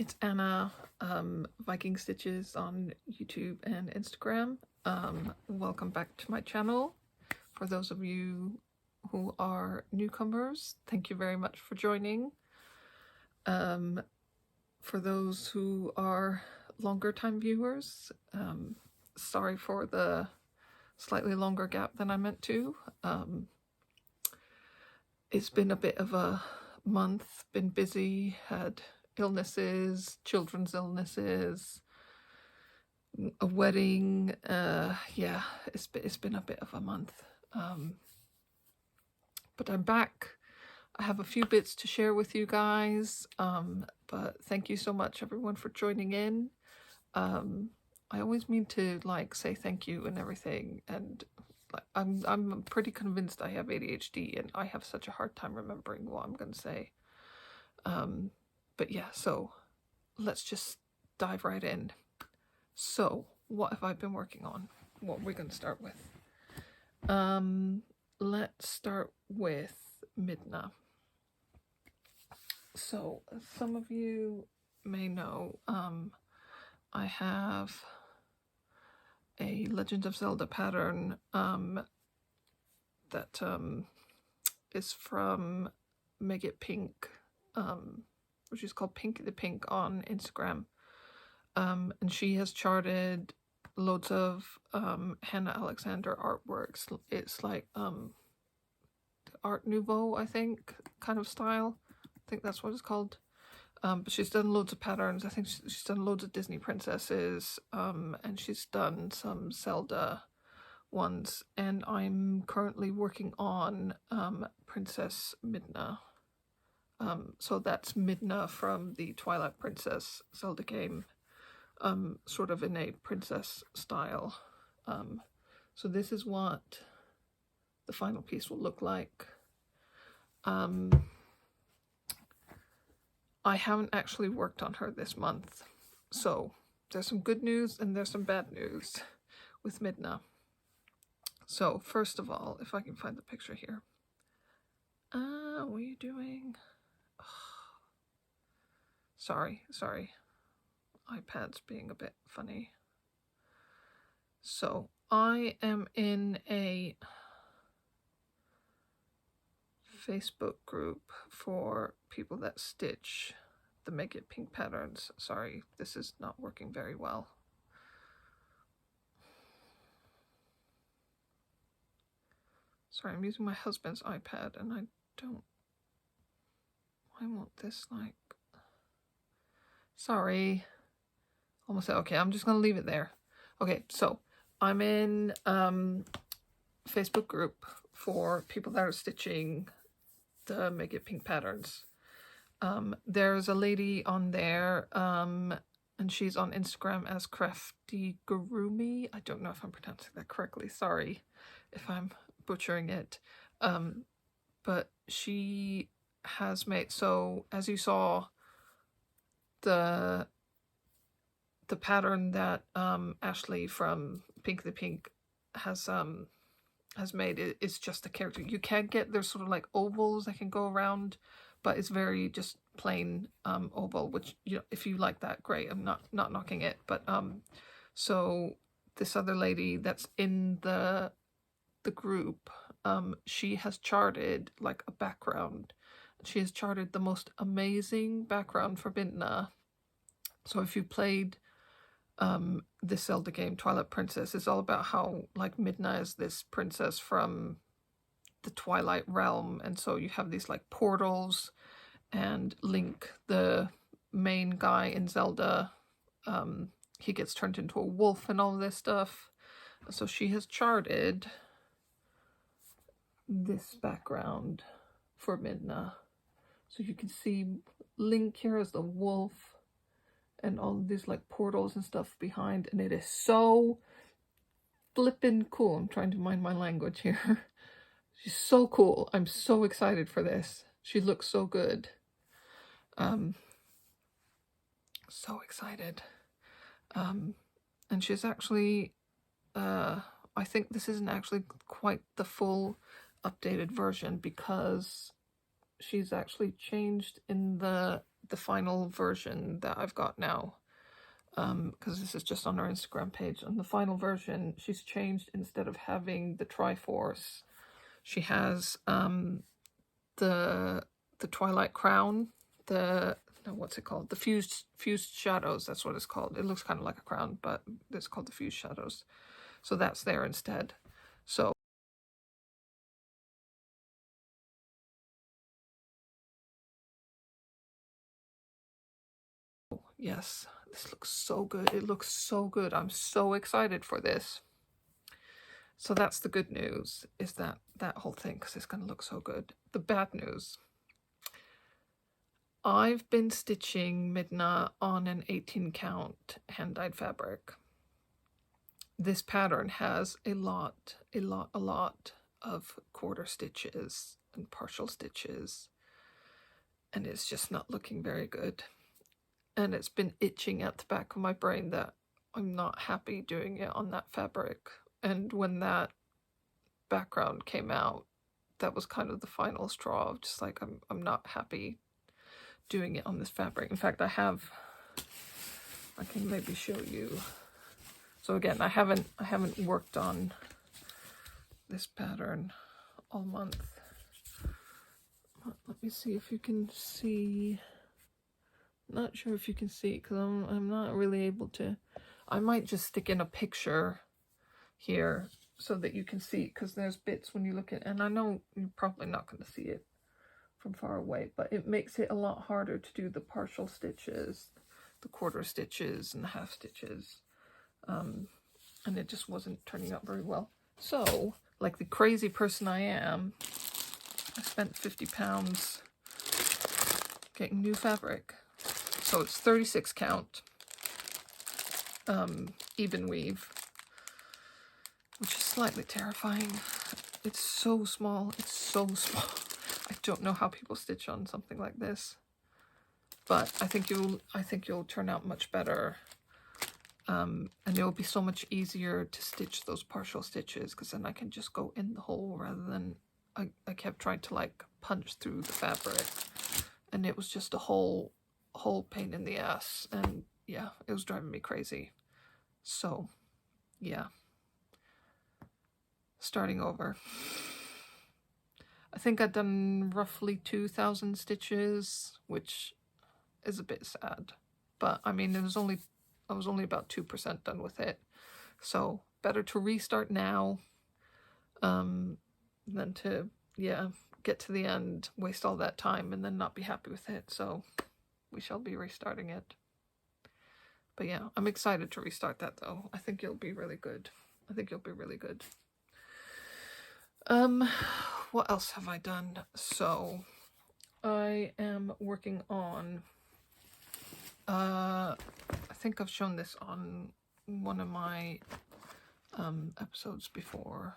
It's Anna, Viking Stitches on YouTube and Instagram. Welcome back to my channel. For those of you who are newcomers, thank you very much for joining. For those who are longer time viewers, sorry for the slightly longer gap than I meant to. It's been a bit of a month, been busy, had illnesses, children's illnesses, a wedding. Yeah, it's been a bit of a month, but I'm back. I have a few bits to share with you guys, but thank you so much everyone for joining in. I always mean to say thank you and everything, and I'm pretty convinced I have ADHD and I have such a hard time remembering what I'm gonna say. But yeah, so let's just dive right in. So what have I been working on? What we're going to start with? Let's start with Midna. So some of you may know, I have a Legend of Zelda pattern that is from Make It Pink, which is called Pink the Pink on Instagram, and she has charted loads of Hannah Alexander artworks. It's like Art Nouveau, I think, kind of style. I think that's what it's called. But she's done loads of patterns. I think she's done loads of Disney princesses, and she's done some Zelda ones, and I'm currently working on Princess Midna. So that's Midna from the Twilight Princess Zelda game, sort of in a princess style. So this is what the final piece will look like. I haven't actually worked on her this month, so there's some good news and there's some bad news with Midna. So first of all, if I can find the picture here. What are you doing? Sorry, iPad's being a bit funny. So I am in a Facebook group for people that stitch the Make It Pink patterns. Sorry, this is not working very well. Sorry, I'm using my husband's iPad and why won't this sorry. Almost said, okay, I'm just gonna leave it there. Okay, so I'm in Facebook group for people that are stitching the Make It Pink patterns. There's a lady on there, and she's on Instagram as Crafty Gurumi. I don't know if I'm pronouncing that correctly. Sorry if I'm butchering it. But she has made, so as you saw, the pattern that Ashley from Pink the Pink has made is just a character. You can get, there's sort of like ovals that can go around, but it's very just plain oval, which, you know, if you like that, great. I'm not knocking it, but so this other lady that's in the group, she has charted like a background. She has charted the most amazing background for Midna. So if you played this Zelda game, Twilight Princess, is all about how like Midna is this princess from the Twilight realm, and so you have these like portals, and Link, the main guy in Zelda, he gets turned into a wolf and all this stuff. So she has charted this background for Midna. So you can see Link here as the wolf and all of these like portals and stuff behind, and it is so flippin' cool. I'm trying to mind my language here. She's so cool. I'm so excited for this. She looks so good. So excited. And she's actually, I think this isn't actually quite the full updated version, because she's actually changed in the the final version that I've got now, because this is just on our Instagram page. On the final version, she's changed, instead of having the Triforce, she has the Twilight Crown, what's it called? The fused shadows. That's what it's called. It looks kind of like a crown, but it's called the fused shadows. So that's there instead. So yes, this looks so good. It looks so good. I'm so excited for this. So that's the good news, is that whole thing, because it's going to look so good. The bad news, I've been stitching Midna on an 18 count hand-dyed fabric. This pattern has a lot of quarter stitches and partial stitches, and it's just not looking very good. And it's been itching at the back of my brain that I'm not happy doing it on that fabric. And when that background came out, that was kind of the final straw of just like, I'm not happy doing it on this fabric. In fact, I can maybe show you. So again, I haven't worked on this pattern all month. Let me see if you can see. Not sure if you can see, because I'm not really able to. I might just stick in a picture here so that you can see, because there's bits when you look at, and I know you're probably not going to see it from far away, but it makes it a lot harder to do the partial stitches, the quarter stitches, and the half stitches. And it just wasn't turning out very well. So, like the crazy person I am, I spent £50 getting new fabric. So it's 36 count, even weave, which is slightly terrifying. It's so small. It's so small. I don't know how people stitch on something like this, but I think you'll turn out much better. And it'll be so much easier to stitch those partial stitches, because then I can just go in the hole rather than I kept trying to like punch through the fabric, and it was just a whole pain in the ass, and yeah, it was driving me crazy. So yeah, starting over. I think I've done roughly 2,000 stitches, which is a bit sad, but I mean, I was only about 2% done with it, so better to restart now than to get to the end, waste all that time, and then not be happy with it. So we shall be restarting it. But yeah, I'm excited to restart that though. I think it'll be really good. What else have I done? So I am working on I think I've shown this on one of my episodes before.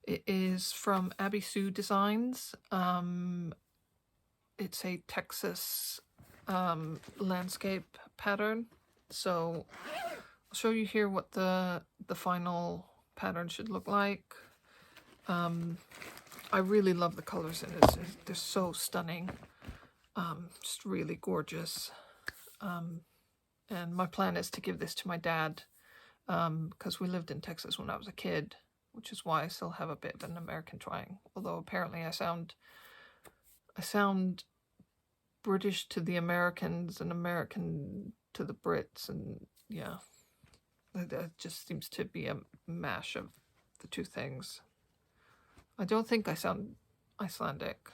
It is from Abby Sue Designs. It's a Texas landscape pattern. So I'll show you here what the final pattern should look like. I really love the colors in it. They're so stunning. Just really gorgeous. And my plan is to give this to my dad, because we lived in Texas when I was a kid, which is why I still have a bit of an American twang. Although apparently I sound British to the Americans and American to the Brits, and yeah, that just seems to be a mash of the two things. I don't think I sound Icelandic.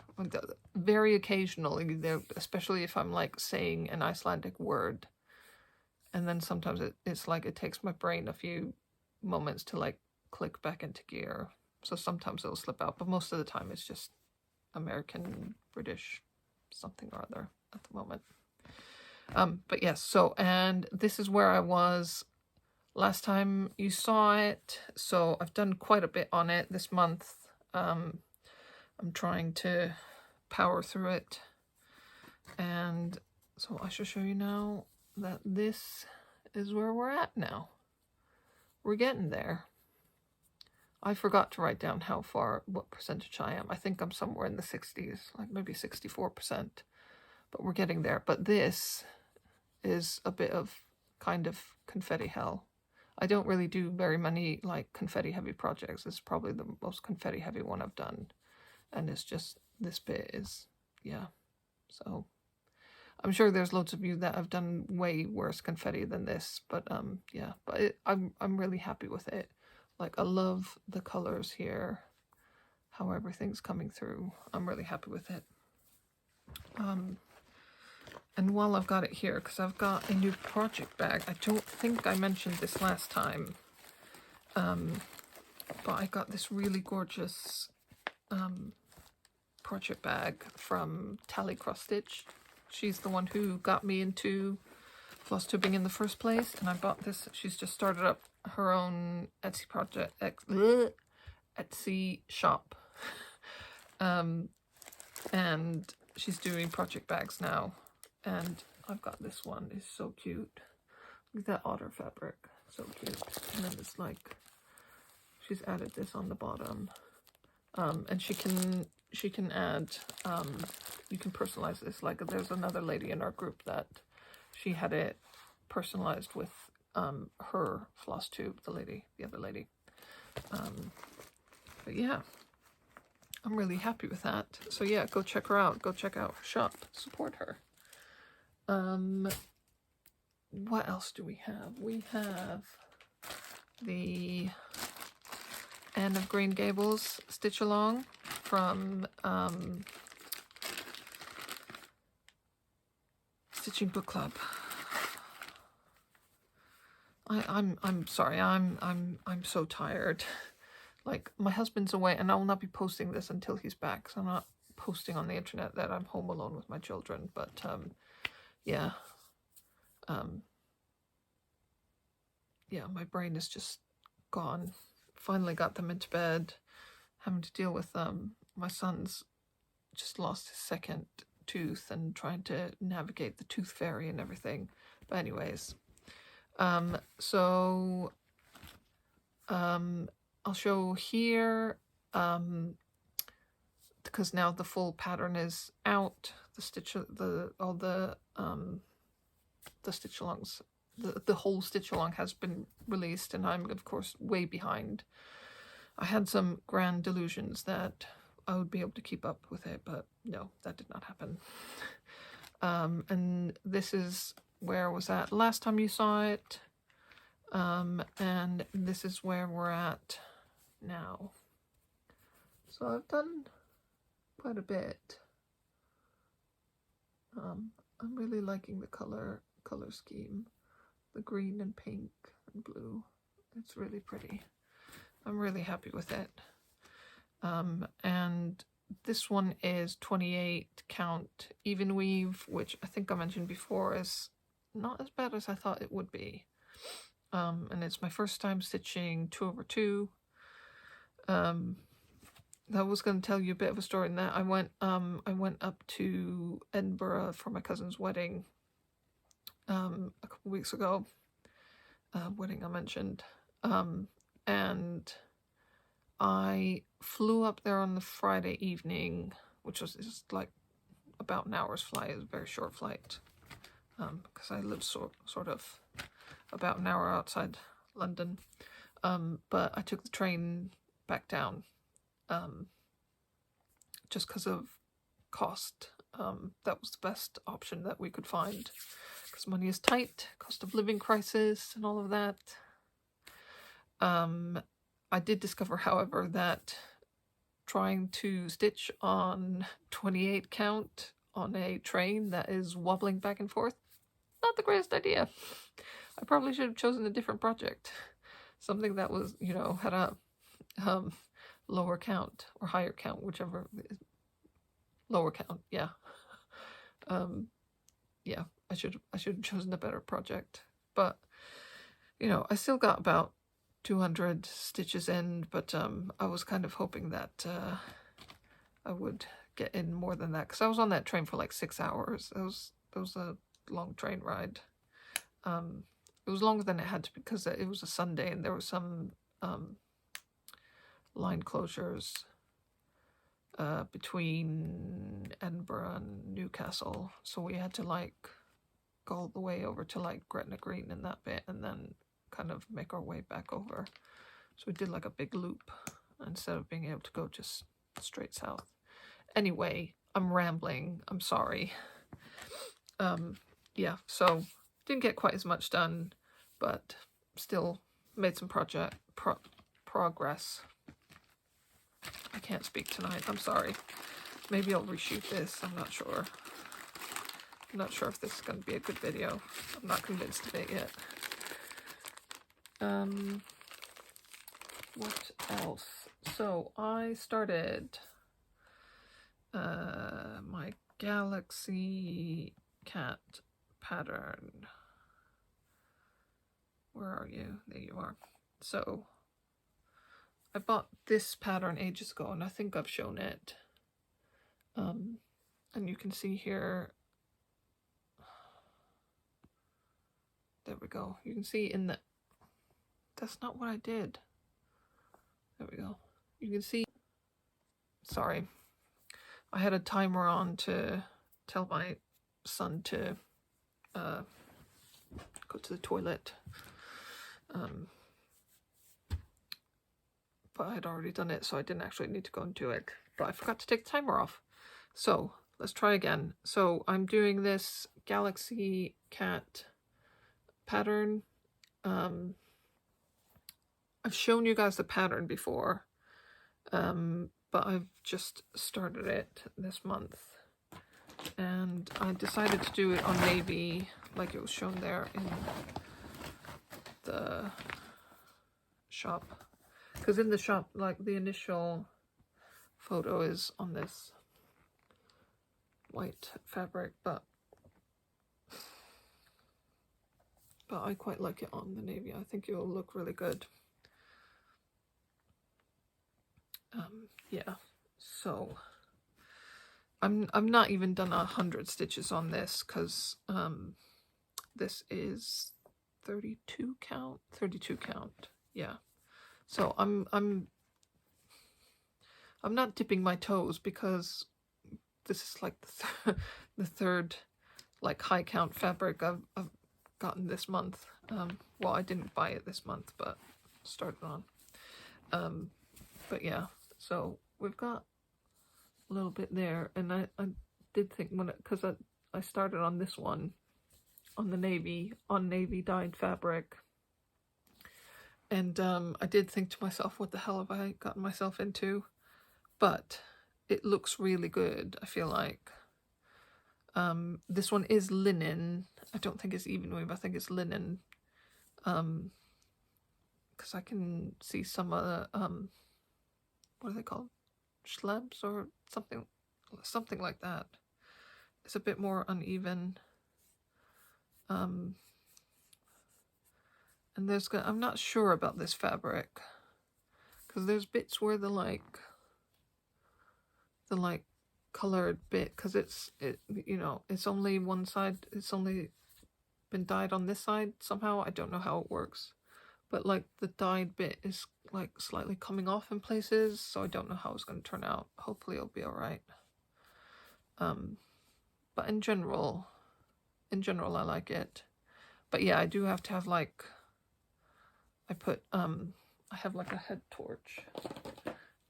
Very occasionally, especially if I'm like saying an Icelandic word, and then sometimes it's like it takes my brain a few moments to like click back into gear. So sometimes it'll slip out, but most of the time it's just American, British, something or other at the moment. But yes, so, and this is where I was last time you saw it. So I've done quite a bit on it this month. I'm trying to power through it, and so I shall show you now that this is where we're at now. We're getting there. I forgot to write down what percentage I am. I think I'm somewhere in the 60s, like maybe 64%. but we're getting there. But this is a bit of kind of confetti hell. I don't really do very many like confetti heavy projects. This is probably the most confetti heavy one I've done, and it's just this bit is, yeah. So I'm sure there's loads of you that have done way worse confetti than this, but yeah, but I'm really happy with it. Like, I love the colors here, how everything's coming through. I'm really happy with it. And while I've got it here, because I've got a new project bag, I don't think I mentioned this last time, but I got this really gorgeous project bag from Tally Cross Stitch. She's the one who got me into floss tubing in the first place, and I bought this. She's just started up her own Etsy project, Etsy shop, and she's doing project bags now. And I've got this one. It's so cute. Look at that otter fabric, so cute. And then it's like she's added this on the bottom, and she can add. You can personalize this. Like, there's another lady in our group that she had it personalized with her floss tube. The other lady. But yeah, I'm really happy with that. So yeah, go check her out. Go check out her shop. Support her. What else do we have? We have the Anne of Green Gables stitch along from Stitching Book Club. I'm sorry. I'm so tired. Like, my husband's away, and I will not be posting this until he's back. So I'm not posting on the internet that I'm home alone with my children. But yeah. Yeah, my brain is just gone. Finally got them into bed. Having to deal with my son's just lost his second tooth and trying to navigate the tooth fairy and everything. But anyways, so I'll show here, because now the full pattern is out. The stitch, all the stitch alongs, the whole stitch along has been released, and I'm of course way behind. I had some grand delusions that I would be able to keep up with it, but no, that did not happen. And this is where I was at last time you saw it, and this is where we're at now. So I've done quite a bit. I'm really liking the color scheme, the green and pink and blue. It's really pretty. I'm really happy with it. And this one is 28 count even weave, which I think I mentioned before is not as bad as I thought it would be. And it's my first time stitching 2/2. I was going to tell you a bit of a story in that I went up to Edinburgh for my cousin's wedding a couple weeks ago. Wedding I mentioned, and I flew up there on the Friday evening, which was just like about an hour's flight. It was a very short flight, because I live sort of about an hour outside London. But I took the train back down, just because of cost. That was the best option that we could find, because money is tight, cost of living crisis and all of that. I did discover, however, that trying to stitch on 28 count on a train that is wobbling back and forth, not the greatest idea. I probably should have chosen a different project. Something that was, you know, had a lower count or higher count, whichever. Lower count, yeah. Yeah, I should have chosen a better project. But, you know, I still got about 200 stitches in, but I was kind of hoping that I would get in more than that, because I was on that train for like 6 hours. It was a long train ride. It was longer than it had to be because it was a Sunday and there were some line closures. between Edinburgh and Newcastle. So we had to like go all the way over to like Gretna Green and that bit, and then kind of make our way back over. So we did like a big loop instead of being able to go just straight south. Anyway, I'm rambling. I'm sorry. Yeah, so didn't get quite as much done, but still made some progress. I can't speak tonight. I'm sorry. Maybe I'll reshoot this. I'm not sure. I'm not sure if this is going to be a good video. I'm not convinced of it yet. What else? So I started my Galaxy Cat pattern. Where are you? There you are. So I bought this pattern ages ago, and I think I've shown it. And you can see here, there we go. You can see in the, that's not what I did. There we go. You can see, sorry, I had a timer on to tell my son to go to the toilet. But I had already done it, so I didn't actually need to go and do it. But I forgot to take the timer off. So let's try again. So I'm doing this Galaxy Cat pattern. I've shown you guys the pattern before, but I've just started it this month. And I decided to do it on navy, like it was shown there in the shop. Because in the shop, like the initial photo is on this white fabric, but I quite like it on the navy. I think it will look really good. Yeah, so I'm not even done 100 stitches on this, because this is 32 count, yeah. So I'm not dipping my toes, because this is like the third like high count fabric I've gotten this month. Well, I didn't buy it this month, but started on. But yeah, so we've got a little bit there, and I did think because I started on this one on the navy dyed fabric, and I did think to myself, what the hell have I gotten myself into? But it looks really good, I feel like. This one is linen. I don't think it's even weave. I think it's linen. Because I can see some of the, what are they called? Schlebs or something like that. It's a bit more uneven. And I'm not sure about this fabric, because there's bits where the colored bit, because it's only one side, it's only been dyed on this side somehow. I don't know how it works, but like the dyed bit is like slightly coming off in places, so I don't know how it's going to turn out. Hopefully it'll be all right. But in general I like it. But yeah, I do have to have like, I have like a head torch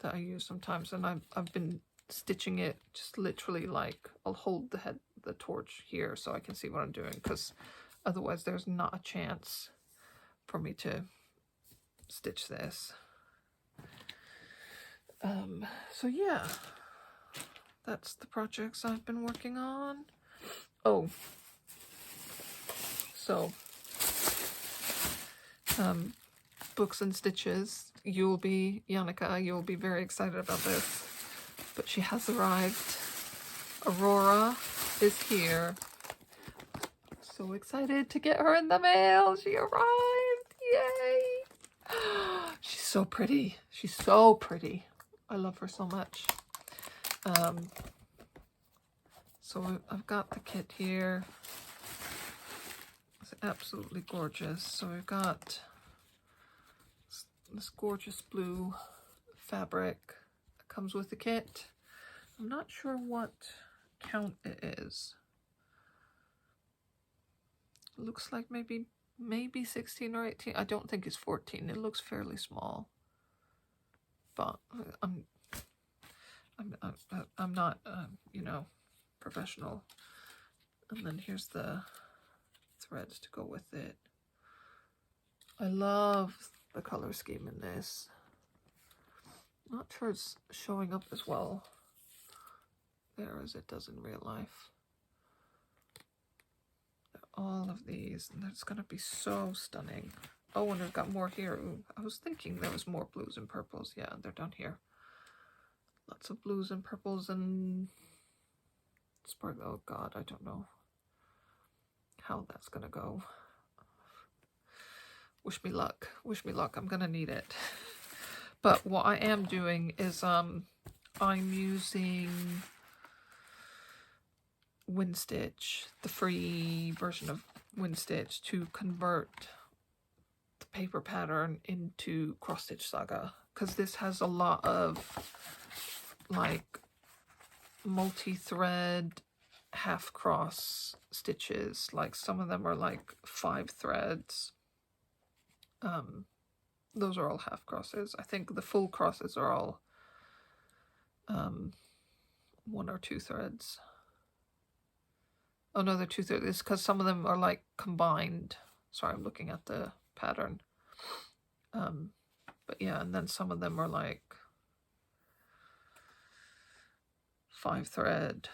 that I use sometimes, and I've been stitching it just literally like, I'll hold the torch here so I can see what I'm doing, because otherwise there's not a chance for me to stitch this. So yeah, that's the projects I've been working on. Oh, so books and stitches. Yannicka, you'll be very excited about this, but she has arrived. Aurora is here. So excited to get her in the mail. She arrived. Yay! She's so pretty. She's so pretty. I love her so much. So I've got the kit here. It's absolutely gorgeous. So we've got this gorgeous blue fabric that comes with the kit. I'm not sure what count it is. It looks like maybe 16 or 18. I don't think it's 14. It looks fairly small. But I'm not, you know, professional. And then here's the threads to go with it. I love the color scheme in this. Not sure it's showing up as well there as it does in real life. All of these, and it's gonna be so stunning. Oh, and I've got more here. Ooh, I was thinking there was more blues and purples. Yeah, they're down here. Lots of blues and purples and sparkle. Oh God, I don't know how that's gonna go. Wish me luck. Wish me luck. I'm gonna need it. But what I am doing is I'm using WinStitch, the free version of WinStitch, to convert the paper pattern into Cross Stitch Saga, because this has a lot of like multi-thread half cross stitches. Like some of them are like 5 threads. Those are all half crosses. I think the full crosses are all 1 or 2 threads. Oh no, they're 2 threads. It's because some of them are like combined. Sorry, I'm looking at the pattern. But yeah, and then some of them are like 5 thread.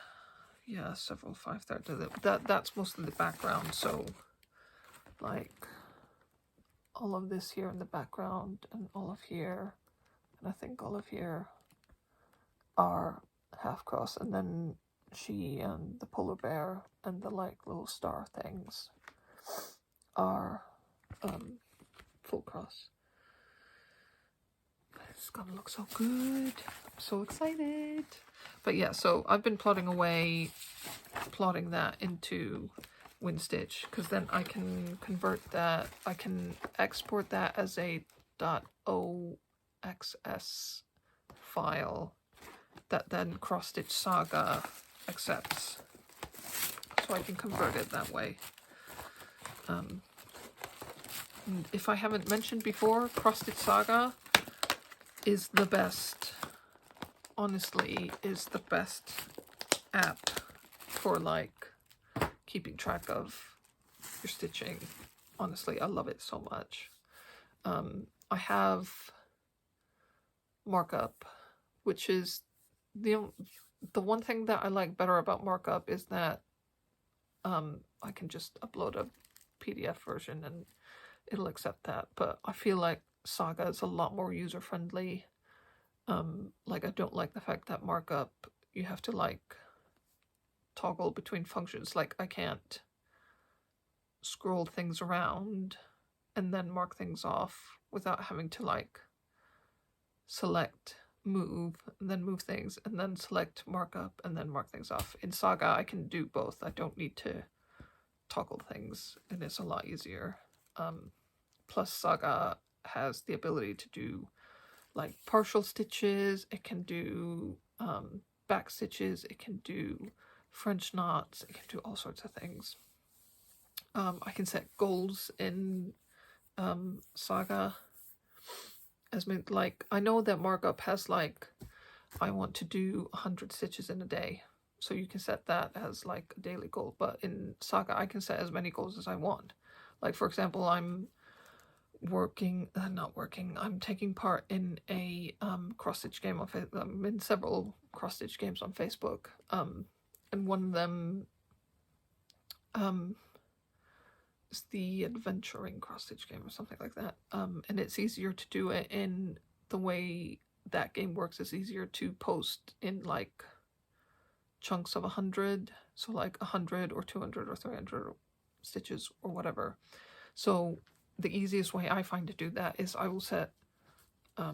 Yeah, several 5 thread. That's mostly the background. So like all of this here in the background and all of here, and I think all of here are half cross, and then she and the polar bear and the like little star things are full cross. It's gonna look so good. I'm so excited. But yeah, so I've been plotting away, plotting that into WinStitch, because then I can convert that, I can export that as a .oxs file that then Cross Stitch Saga accepts. So I can convert it that way. And if I haven't mentioned before, Cross Stitch Saga is the best, honestly, is the best app for like keeping track of your stitching. Honestly, I love it so much. I have Markup, which is the one thing that I like better about Markup is that I can just upload a PDF version and it'll accept that. But I feel like Saga is a lot more user-friendly. Like I don't like the fact that Markup, you have to like toggle between functions. Like I can't scroll things around and then mark things off without having to like select move and then move things and then select markup and then mark things off. In Saga I can do both. I don't need to toggle things and it's a lot easier. Plus Saga has the ability to do like partial stitches, it can do back stitches, it can do French knots, it can do all sorts of things. I can set goals in Saga. As like I know that Markup has like I want to do 100 stitches in a day, so you can set that as like a daily goal. But in Saga I can set as many goals as I want. Like for example, I'm I'm taking part in a cross stitch game on Facebook. I'm in several cross stitch games on Facebook, and one of them is the adventuring cross stitch game or something like that. And it's easier to do it in the way that game works. It's easier to post in like chunks of 100, so like 100 or 200 or 300 stitches or whatever. So the easiest way I find to do that is I will set a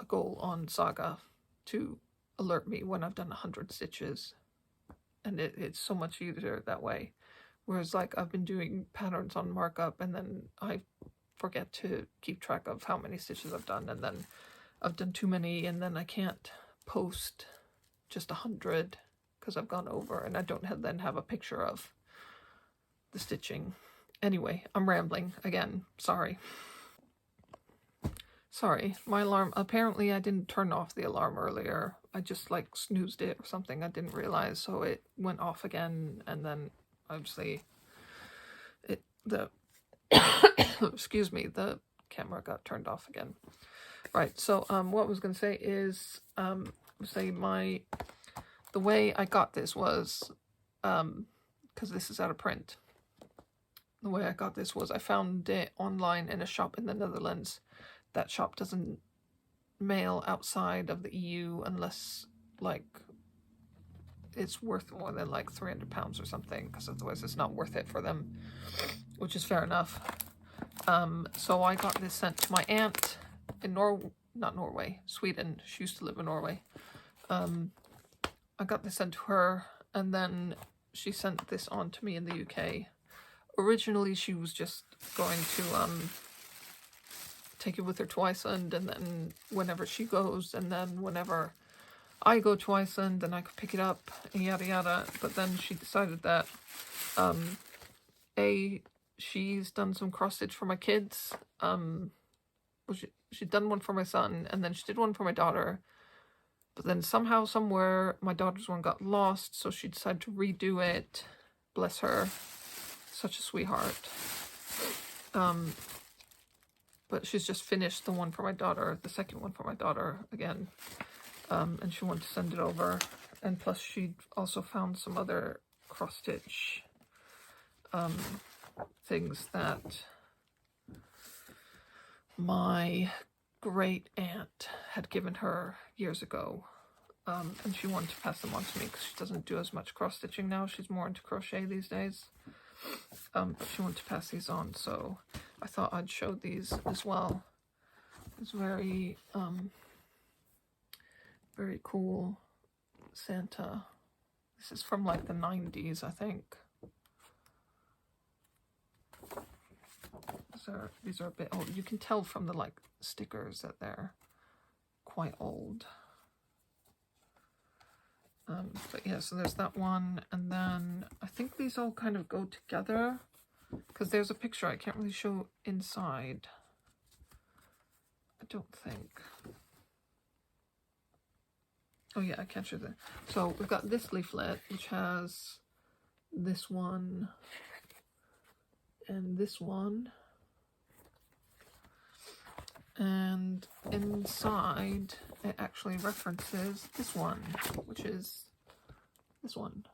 goal on Saga to alert me when I've done 100 stitches, and it's so much easier that way. Whereas like I've been doing patterns on Markup and then I forget to keep track of how many stitches I've done, and then I've done too many and then I can't post just 100 because I've gone over and I don't then have a picture of the stitching. Anyway, I'm rambling again. Sorry. Sorry, my alarm, apparently I didn't turn off the alarm earlier. I just like snoozed it or something. I didn't realize, so it went off again, and then obviously excuse me, the camera got turned off again. Right, so what I was going to say is, the way I got this was, because this is out of print. The way I got this was I found it online in a shop in the Netherlands. That shop doesn't mail outside of the EU unless, like, it's worth more than like £300 or something, because otherwise it's not worth it for them, which is fair enough. So I got this sent to my aunt in Sweden. She used to live in Norway. I got this sent to her, and then she sent this on to me in the UK. Originally, she was just going to take it with her to Iceland, and then whenever she goes, and then whenever I go to Iceland, then I could pick it up, and yada yada. But then she decided that, she's done some cross stitch for my kids. She'd done one for my son, and then she did one for my daughter. But then somehow, somewhere, my daughter's one got lost, so she decided to redo it. Bless her. Such a sweetheart. But she's just finished the one for my daughter, the second one for my daughter again. And she wanted to send it over. And plus she'd also found some other cross-stitch things that my great aunt had given her years ago. And she wanted to pass them on to me because she doesn't do as much cross-stitching now. She's more into crochet these days. But she wanted to pass these on, so I thought I'd show these as well. It's very, very cool Santa. This is from like the 90s, I think. These are a bit old. You can tell from the like stickers that they're quite old. But yeah, so there's that one, and then I think these all kind of go together because there's a picture I can't really show inside. I don't think. Oh yeah, I can't show that. So we've got this leaflet, which has this one and this one. And inside it actually references this one, which is this one.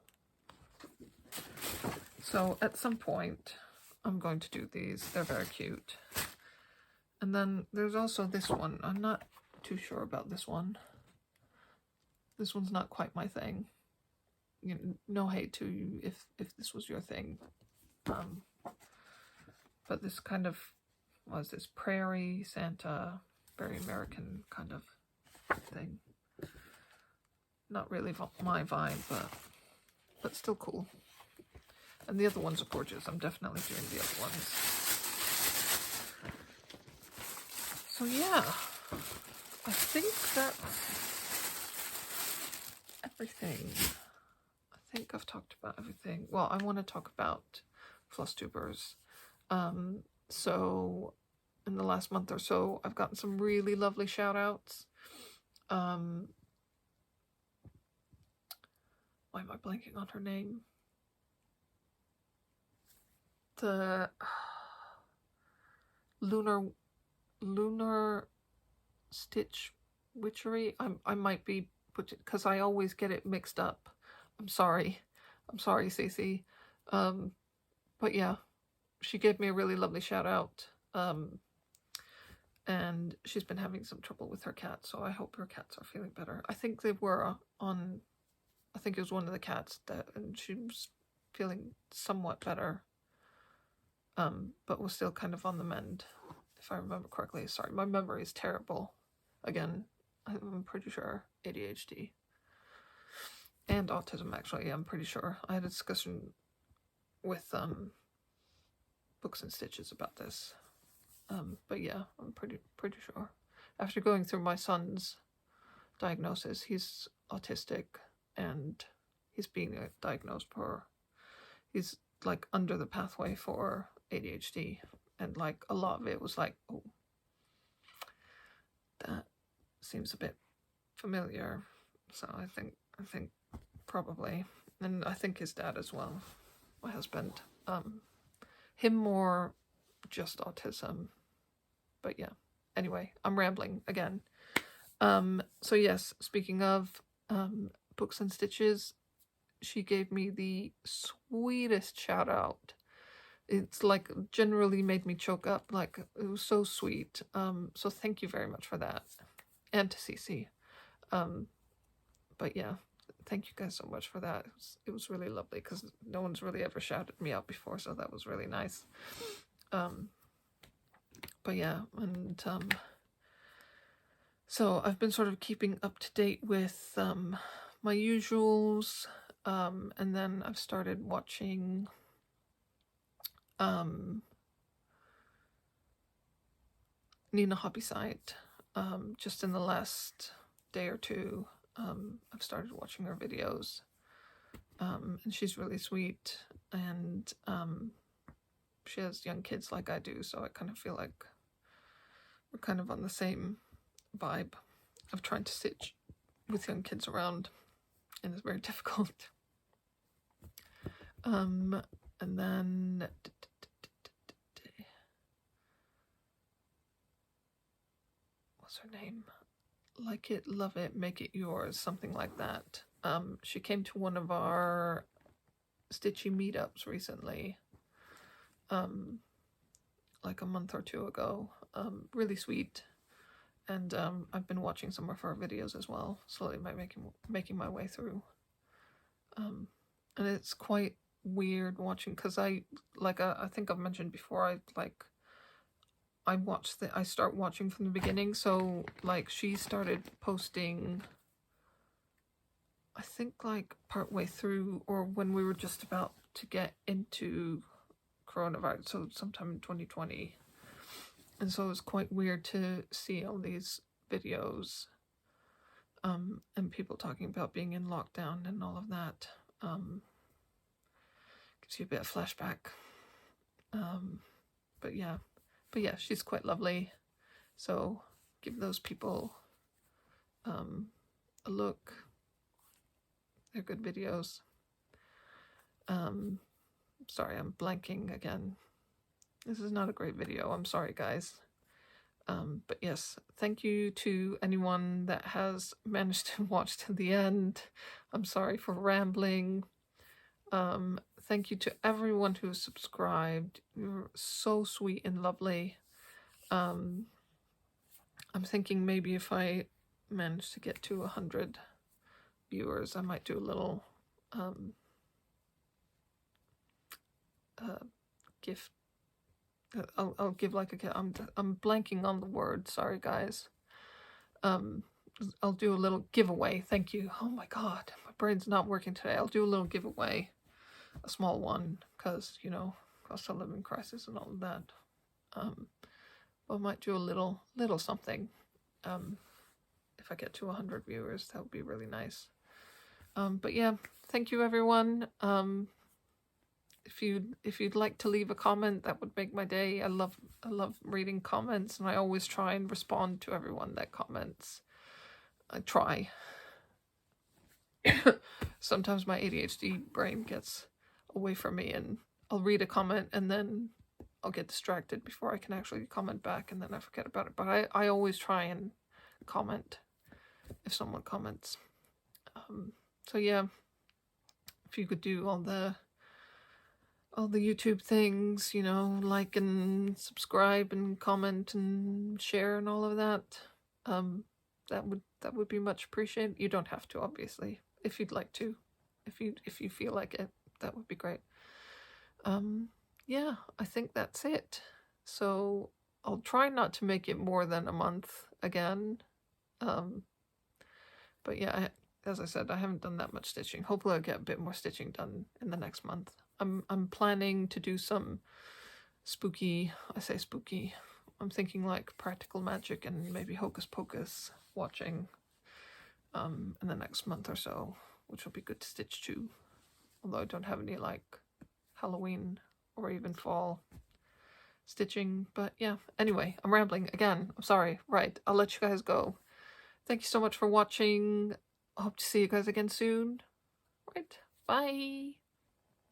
So at some point I'm going to do these. They're very cute. And then there's also this one. I'm not too sure about this one. This one's not quite my thing. You know, no hate to you if this was your thing. But this kind of was this prairie Santa, very American kind of thing. Not really my vibe, but still cool. And the other ones are gorgeous. I'm definitely doing the other ones. So yeah, I think that's everything. I think I've talked about everything. Well, I want to talk about Flosstubers. So in the last month or so, I've gotten some really lovely shout outs. Why am I blanking on her name? The lunar stitch witchery. I might be because I always get it mixed up. I'm sorry, Cece. But yeah, she gave me a really lovely shout out. And she's been having some trouble with her cat, so I hope her cats are feeling better. I think they were on, I think it was one of the cats and she was feeling somewhat better. But was still kind of on the mend, if I remember correctly. Sorry, my memory is terrible. Again, I'm pretty sure ADHD. And autism, actually, I'm pretty sure. I had a discussion with Books and Stitches about this. But yeah, I'm pretty sure. After going through my son's diagnosis, he's autistic, and he's being diagnosed for, he's like under the pathway for ADHD, and like a lot of it was like, oh, that seems a bit familiar. So I think probably, and I think his dad as well, my husband, him more just autism, but yeah. Anyway, I'm rambling again. So yes, speaking of books and stitches, she gave me the sweetest shout out. It's like generally made me choke up. Like, it was so sweet. So thank you very much for that, and to Cece. But yeah, thank you guys so much for that. It was really lovely, because no one's really ever shouted me out before, so that was really nice. But yeah, and so I've been sort of keeping up to date with my usuals, and then I've started watching Nina Hobby Site. Just in the last day or two, I've started watching her videos, and she's really sweet, and she has young kids like I do, so I kind of feel like we're kind of on the same vibe of trying to stitch with young kids around, and it's very difficult. And then what's her name? Like It, Love It, Make It Yours, something like that. She came to one of our stitchy meetups recently, like a month or two ago. Really sweet. And I've been watching some of her videos as well, slowly making my way through. And it's quite weird watching, because I think I've mentioned before, I start watching from the beginning. So like, she started posting, I think like partway through, or when we were just about to get into coronavirus, so sometime in 2020. And so it was quite weird to see all these videos, and people talking about being in lockdown and all of that. Gives you a bit of flashback. But yeah, she's quite lovely. So give those people a look. They're good videos. Sorry, I'm blanking again. This is not a great video. I'm sorry, guys. But yes, thank you to anyone that has managed to watch to the end. I'm sorry for rambling. Thank you to everyone who subscribed. You're so sweet and lovely. I'm thinking maybe if I manage to get to 100 viewers, I might do a little gift. I'll give like a, I'm blanking on the word, sorry guys. I'll do a little giveaway. Thank you. Oh my god, my brain's not working today. I'll do a little giveaway, a small one, because you know, cost of living crisis and all of that. I might do a little something. If I get to 100 viewers, that would be really nice. But yeah, thank you everyone. If you'd like to leave a comment, that would make my day. I love reading comments, and I always try and respond to everyone that comments. I try. Sometimes my ADHD brain gets away from me, and I'll read a comment and then I'll get distracted before I can actually comment back, and then I forget about it. But I always try and comment if someone comments. So yeah, if you could do all the YouTube things, you know, like and subscribe and comment and share and all of that, that would be much appreciated. You don't have to, obviously, if you'd like to. If you feel like it, that would be great. Yeah, I think that's it. So I'll try not to make it more than a month again. But yeah, as I said, I haven't done that much stitching. Hopefully I'll get a bit more stitching done in the next month. I'm planning to do some spooky, I say spooky, I'm thinking like practical magic and maybe hocus pocus watching. in the next month or so, which will be good to stitch too. Although I don't have any like Halloween or even fall stitching. But yeah, anyway, I'm rambling again. I'm sorry. Right, I'll let you guys go. Thank you so much for watching. I hope to see you guys again soon. Right, bye.